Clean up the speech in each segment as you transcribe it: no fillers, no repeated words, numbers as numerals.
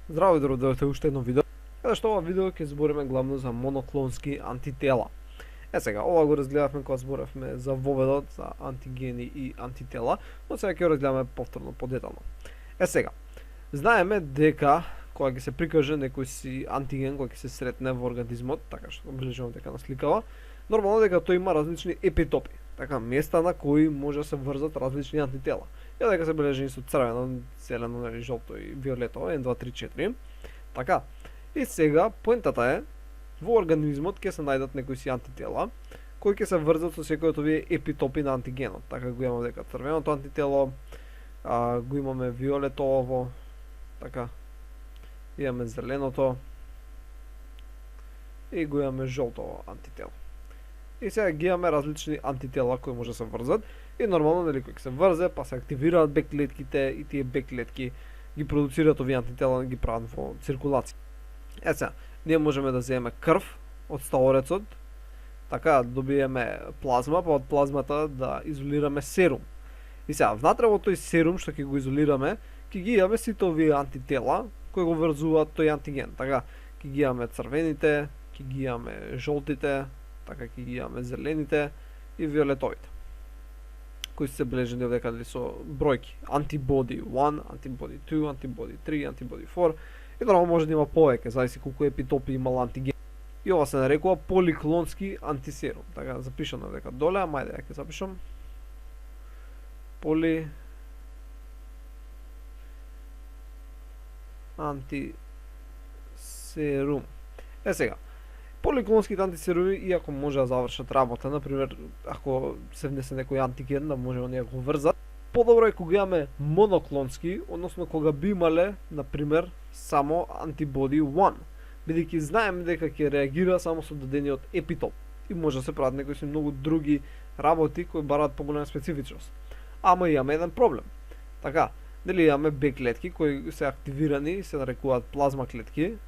Здраво и добро уште едно видео. Каде што ова видео ќе збориме главно за моноклонски антитела. Сега, ова го разгледавме кога зборевме за воведот, за антигени и антитела, но сега ќе го разгледаме повторно, подетално. Сега, знаеме дека кога ќе се прикаже некој си антиген кој ќе се сретне во организмот, така што го бележувам дека на сликава, нормално дека тој има различни епитопи, така места на кои може да се врзат различни антитела. И дека се бележени со црвено, зелено, нели, жолто и виолетово, 1, 2, 3, 4. Така. И сега поентата е во организмот ќе се најдат некои си антитела кои ќе се врзат со секој од овие епитопи на антигенот. Така го имаме дека црвеното антитело, го имаме виолетово, така. Имаме зеленото и го имаме жолтово антитело. И сега ги имаме различни антитела кои може да се врзат и нормално нели кои се врзе, па се активираат Б клетките и тие Б клетки ги продуцираат овие антитела и ги прават во циркулација. Сега, ние можеме да земеме крв од стаорецот, така добиеме плазма, па од плазмата да изолираме серум. И сега, внатре во тој серум што ќе го изолираме, ќе ги имаме сите овие антитела кои го врзуваат тој антиген. Така, ќе ги имаме црвените, ќе ги имаме жолтите, така ќе ги имаме зелените и виолетовите, кои се бележени овдека со бројки. Antibody 1, antibody 2, antibody 3, antibody 4. И нормално може да има повеќе, зависи колку епитопи имал антиген. И ова се нарекува поликлонски антисерум. Така, запишано дека доле, ама ајде ќе запишам. Антисерум. Сега, поликлонските антисеруми, иако може да завршат работа, например, ако се внесе некој антиген, да може оние го врзат, подобро е кога имаме моноклонски, односно кога би имале, например, само антибоди 1, бидејќи знаеме дека ќе реагира само со дадениот епитоп и може да се прават некои си многу други работи кои бараат поголема специфичност. Ама имаме еден проблем. Така, нели имаме Б клетки кои се активирани и се нарекуваат плазма клетки,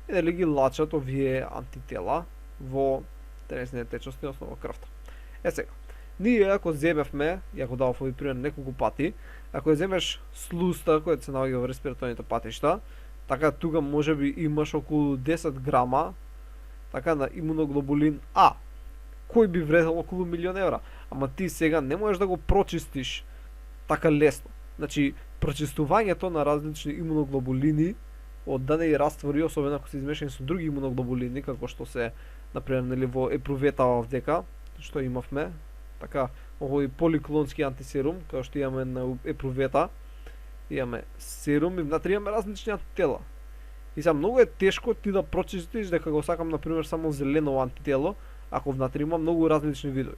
и дали ги лачат овие антитела во телесните течности, односно во крвта. Сега, ние ако земевме, ја го давав овој пример неколку пати, ако ја земеш слуста која се наоѓа во респираторните патишта, така тука можеби имаш околу 10 грама така на имуноглобулин А, кој би вредел околу €1.000.000, ама ти сега не можеш да го прочистиш така лесно. Значи, прочистувањето на различни имуноглобулини од дадени раствори, особено ако се измешани со други имуноглобулини, како што се, например, нели во епрувета овдека, што имавме, така, овој поликлонски антисерум, како што имаме на епрувета, имаме серум и внатре имаме различни антитела. И сега многу е тешко ти да прочистиш дека го сакам, например, само зелено антитело, ако внатре има многу различни видови.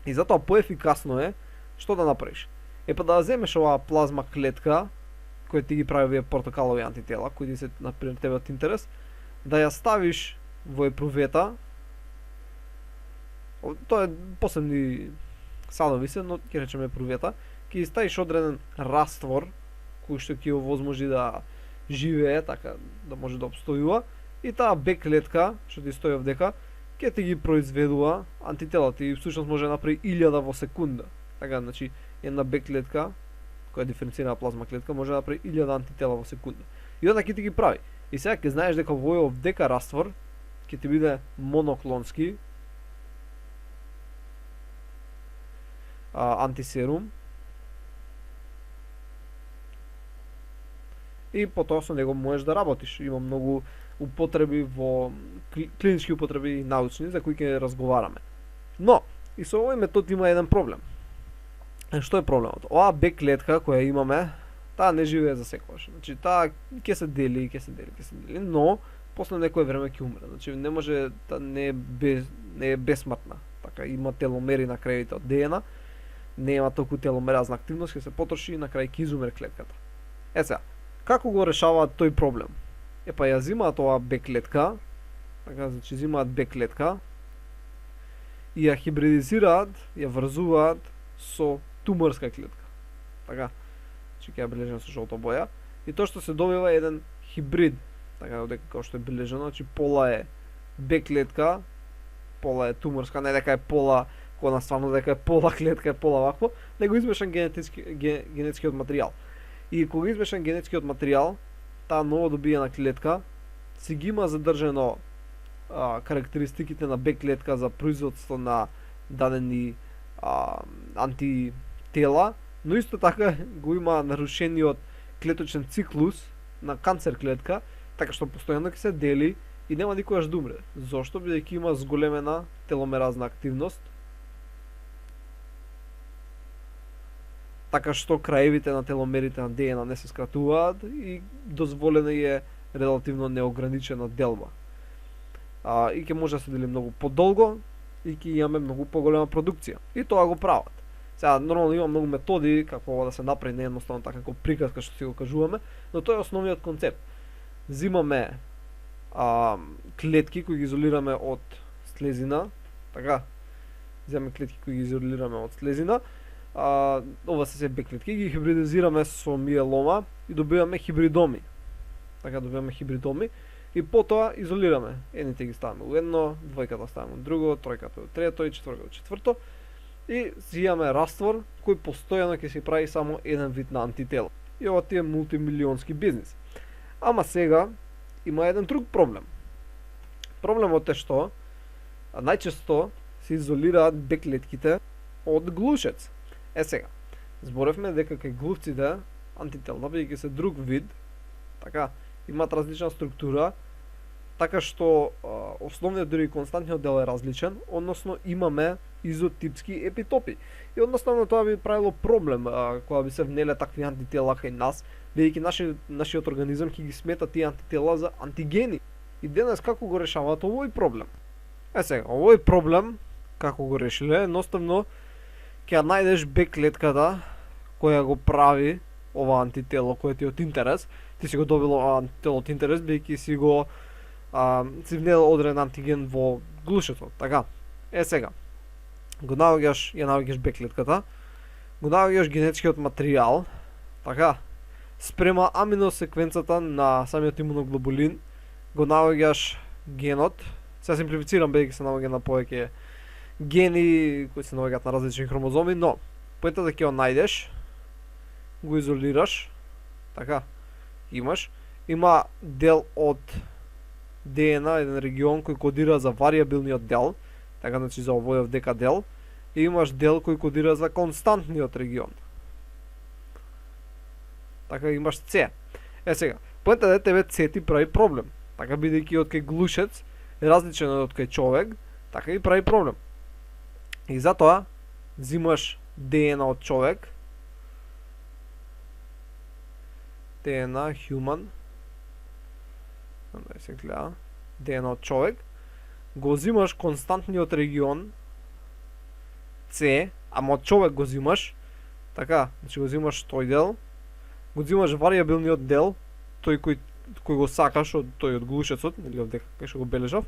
И затоа поефикасно е, што да направиш? Па да земеш оваа плазма клетка, кој ти ги прави овие портокалови антитела, кои ти се, например, тебе од интерес, да ја ставиш во епрувета. Тоа е посебни садови се, но ќе речеме епрувета, ќе ставиш одреден раствор кој што ќе овозможи да живее, така да може да обстојува, и таа Б клетка што ти стои овдека ќе ти ги произведува антителата и всушност може да направи 1000 во секунда. Така, значи, една Б клетка која е диференцирана плазма клетка може да направи 1000 антитела во секунда. И onda ќе ти ги прави. И сега ќе знаеш дека во овој овдека раствор ќе ти биде моноклонски антисерум и потоа со него можеш да работиш. Има многу употреби во клинички употреби и научни за кои ќе разговараме. Но и со овој метод има еден проблем. Што е проблемот? Оваа Б клетка која имаме, таа не живее за секогаш. Значи таа ќе се дели, но после некое време ќе умре. Значи не може да не е бесмртна. Така има теломери на крајите од ДНК, не има толку теломеразна активност, ќе се потроши и на крај ќе изумре клетката. Сега, како го решаваат тој проблем? Па ја зимаат оваа Б клетка, така, значи зимаат Б клетка и ја хибридизираат, ја врзуваат со туморска клетка. Така, че ќе ја бележам со жолта боја. И тоа што се добива е еден хибрид, така дека како што е бележано, значи пола е Б клетка, пола е туморска, не дека е пола која стварно дека е пола клетка, е пола вакво, него измешан генетскиот материјал. И кога измешан генетскиот материјал, таа ново добиена клетка си ги има задржано карактеристиките на Б клетка за производство на дадени антитела, но исто така го има нарушениот клеточен циклус на канцер клетка, така што постојано ќе се дели и нема никогаш да умре. Зошто? Бидејќи има зголемена теломеразна активност, така што краевите на теломерите на ДНА не се скратуваат и дозволена е релативно неограничена делба. И ќе може да се дели многу подолго и ќе имаме многу поголема продукција. И тоа го прават. Сега, нормално има многу методи како ова да се направи, не едноставно така како приказка што си го кажуваме, но тоа е основниот концепт. Зимаме клетки кои ги изолираме од слезина, така, земаме клетки кои ги изолираме од слезина, ова се Б клетки, ги хибридизираме со миелома и добиваме хибридоми. Така добиваме хибридоми и потоа изолираме. Едните ги ставаме у едно, двојката ставаме у друго, тројката у трето и четвртото у четврто. И си имаме раствор кој постојано ќе се прави само еден вид на антитела. И ова ти е мултимилионски бизнис. Ама сега има еден друг проблем. Проблемот е што најчесто се изолираат Б клетките од глушец. Сега, зборевме дека кај глувците антителата, бидејќи се друг вид, така, имаат различна структура, така што основниот дури константниот дел е различен, односно имаме изотипски епитопи. И одноставно тоа би правило проблем кога би се внеле такви антитела кај нас, бидејќи нашиот организам ќе ги смета тие антитела за антигени. И денес како го решаваат овој проблем? Сега, овој проблем како го решиле, едноставно ќе ја најдеш Б клетката која го прави ова антитело кој ти е од интерес. Ти си го добил ова антитело од интерес бидејќи си го си внел одреден антиген во глушецот, така. Сега, го ја наоѓаш Б клетката, го наоѓаш генетскиот материјал, така, спрема аминосеквенцата на самиот имуноглобулин, го наоѓаш генот, сега симплифицирам бидејќи се наоѓа на повеќе гени кои се наоѓаат на различни хромозоми, но поентата ќе го најдеш, го изолираш, така, има дел од ДНА, еден регион кој кодира за вариабилниот дел, така значи за овојов дека дел, и имаш дел кој кодира за константниот регион. Така имаш С. Сега, поентата е тебе С ти прави проблем, така бидејќи од кај глушец е различен од кај човек, така и прави проблем. И затоа зимаш ДНА од човек, ДНА human, да се гледа, ДНА од човек, го зимаш константниот регион С, ама од човек го зимаш, така, значи го зимаш тој дел, го зимаш вариабилниот дел, тој кој го сакаш од тој од глушецот, или од дека кај што го бележав,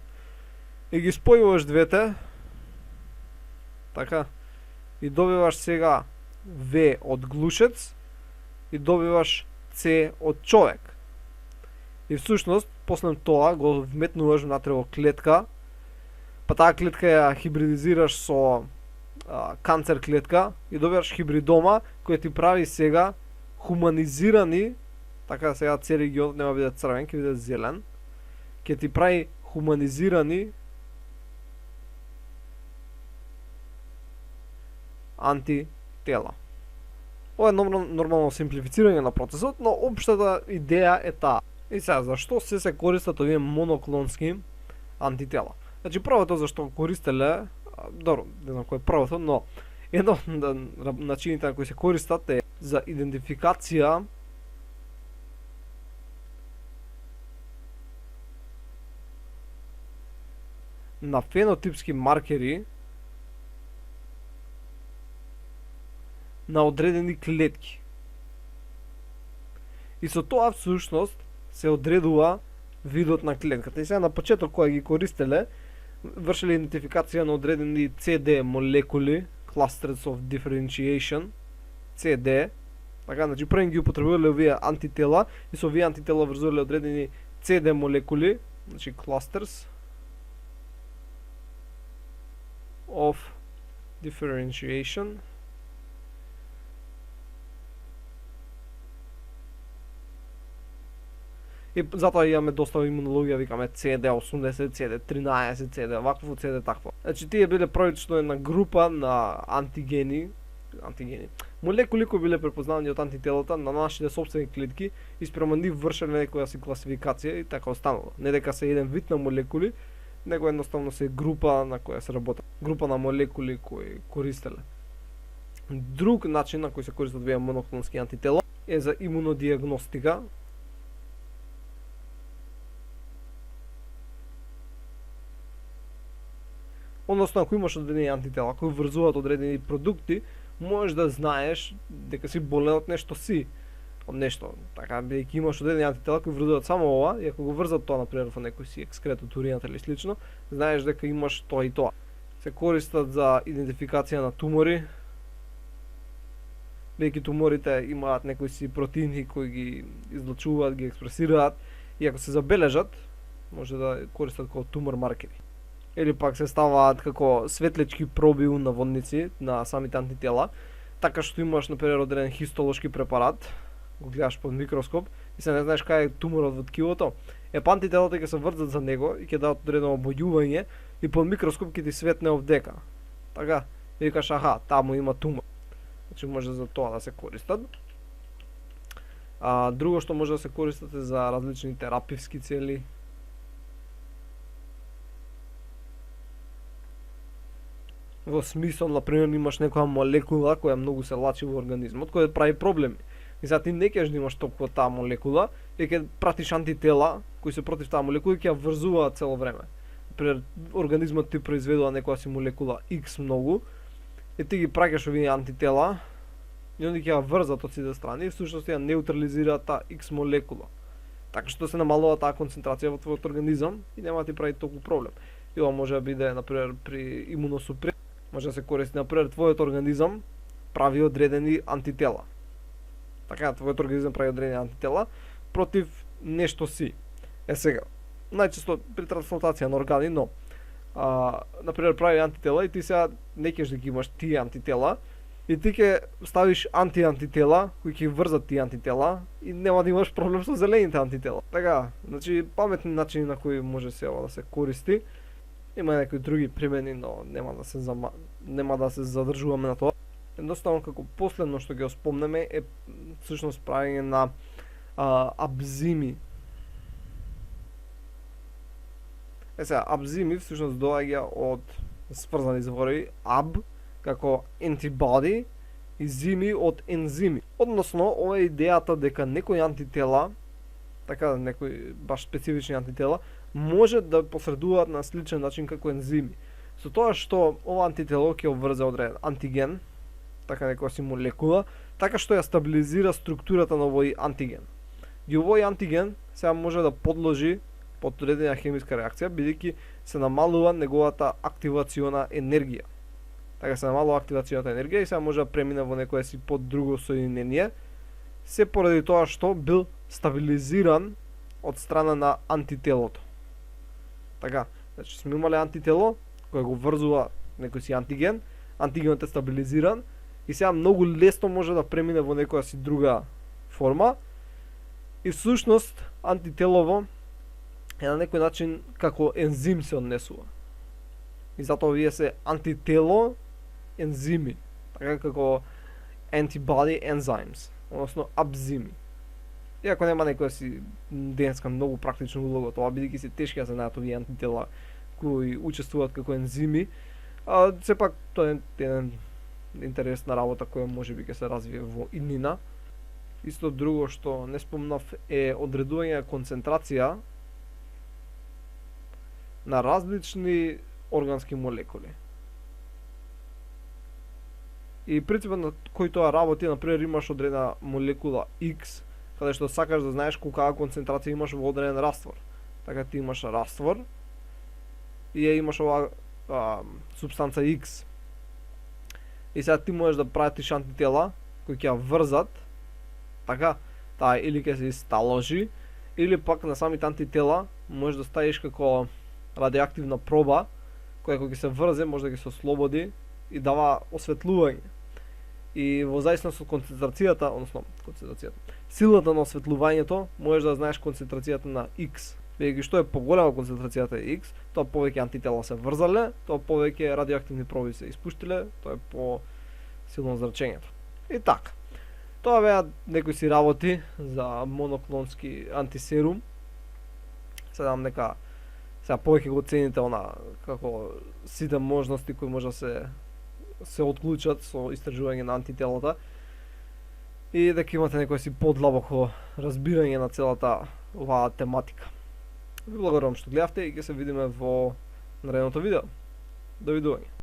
и ги спојуваш двете, така, и добиваш сега В од глушец и добиваш С од човек. И всушност, после тоа го вметнуваш внатре во клетка, па таа клетка ја хибридизираш со канцер клетка и добиваш хибридома која ти прави сега хуманизирани, така сега С регион нема биде црвен, ќе биде зелен, ќе ти прави хуманизирани антитела. Ова е нормално симплифицирање на процесот, но општата идеја е таа. И сега, зашто се користат овие моноклонски антитела? Значи, првото зашто користеле, добро, не знам кој е првото, но едно од начините на кои се користат е за идентификација на фенотипски маркери на одредени клетки. И со тоа всушност се одредува видот на клетката. И сега на почеток кога ги користеле, вршеле идентификација на одредени CD молекули, clusters of differentiation, CD, така, значи првен ги употребувале овие антитела и со овие антитела врзувале одредени CD молекули, значи clusters of differentiation. И затоа имаме доста имунологија, викаме CD80, CD13, CD вакво, CD такво. Значи тие биле првите што една група на антигени, молекули кои биле препознавани од антителата на нашите собствени клетки и спрема нив вршеле некоја си класификација и така останало. Не дека се еден вид на молекули, него едноставно се група на која се работи. Група на молекули кои користеле. Друг начин на кој се користат овие моноклонски антитела е за имунодиагностика. Односно, ако имаш одредени антитела кои врзуваат одредени продукти, можеш да знаеш дека си болен од нешто од нешто. Така, бидејќи имаш одредени антитела кои врзуваат само ова, и ако го врзат тоа, например, во некој си екскрет од урината или слично, знаеш дека имаш тоа и тоа. Се користат за идентификација на тумори, бидејќи туморите имаат некои си протеини кои ги излучуваат, ги експресираат, и ако се забележат, може да користат како тумор маркери. Или пак се ставаат како светлички проби у наводници на самите антитела, така што имаш, например, одреден хистолошки препарат, го гледаш под микроскоп и се не знаеш кај е туморот во ткивото, антителата ќе се врзат за него и ќе дадат одредено обојување и под микроскоп ќе ти светне овдека. Така, и викаш, аха, таму има тумор. Значи може за тоа да се користат. Друго што може да се користат е за различни терапевски цели. Во смисол, например, имаш некоја молекула која многу се лачи во организмот, која прави проблеми. И сега ти не ќе да имаш толку таа молекула, и ќе пратиш антитела кои се против таа молекула и ќе ја врзуваат цело време. Например, организмот ти произведува некоја си молекула X многу, и ти ги праќаш овие антитела, и онди ќе ја врзат од сите страни и всушност ја неутрализираат таа X молекула. Така што се намалува таа концентрација во твојот организам и нема да ти прави толку проблем. И ова може да биде, например, при имуносупресија. Може да се користи, например, твојот организам прави одредени антитела. Така, твојот организам прави одредени антитела против нешто си. Сега, најчесто при трансплантација на органи, но например, прави антитела и ти сега не ќе да ги имаш тие антитела и ти ќе ставиш антитела кои ќе врзат тие антитела и нема да имаш проблем со зелените антитела. Така, значи паметни начини на кои може се ова да се користи. Има некои други примени, но нема да се задржуваме на тоа. Едноставно, како последно што ќе спомнеме е всушност правење на абзими. Сега, абзими всушност доаѓа од сврзани зборови аб како antibody и зими од ензими. Односно, ова е идејата дека некои антитела, така некои баш специфични антитела, може да посредуваат на сличен начин како ензими. Со тоа што ова антитело ќе обврзе одреден антиген, така некоја си молекула, така што ја стабилизира структурата на овој антиген. И овој антиген сега може да подложи под одредена хемиска реакција, бидејќи се намалува неговата активациона енергија. Така се намалува активацијата енергија и сега може да премине во некое си под друго соединение, се поради тоа што бил стабилизиран од страна на антителото. Така, значи сме имале антитело кој го врзува некој си антиген, антигенот е стабилизиран и сега многу лесно може да премине во некоја си друга форма и всушност антителово е на некој начин како ензим се однесува. И затоа овие се антитело ензими, така како antibody enzymes, односно абзими. Иако нема некоја си денеска многу практична улога тоа, бидејќи се тешки да се најдат овие антитела кои учествуваат како ензими, сепак тоа е еден интересна работа која можеби ќе се развие во иднина. Исто друго што не спомнав е одредување на концентрација на различни органски молекули. И принципот на кој тоа работи, например, имаш одредена молекула X, каде што сакаш да знаеш колка концентрација имаш во одреден раствор. Така ти имаш раствор и ја имаш оваа субстанца X. И сега ти можеш да пратиш антитела кои ќе ја врзат, така, таа или ќе се сталожи, или пак на самите антитела можеш да ставиш како радиоактивна проба, која кога ќе се врзе може да ги се ослободи и дава осветлување. И во зависност од концентрацијата, силата на осветлувањето, можеш да знаеш концентрацијата на X. Бидејќи што е поголема концентрацијата X, тоа повеќе антитела се врзале, тоа повеќе радиоактивни проби се испуштиле, тоа е по силно зрачењето. И така. Тоа беа некои си работи за моноклонски антисерум. Седам нека сега повеќе го цените како сите можности кои може да се отклучат со истражување на антителата и дека имате некој си подлабоко разбирање на целата оваа тематика. Ви благодарам што гледавте и ќе се видиме во наредното видео. Довидување.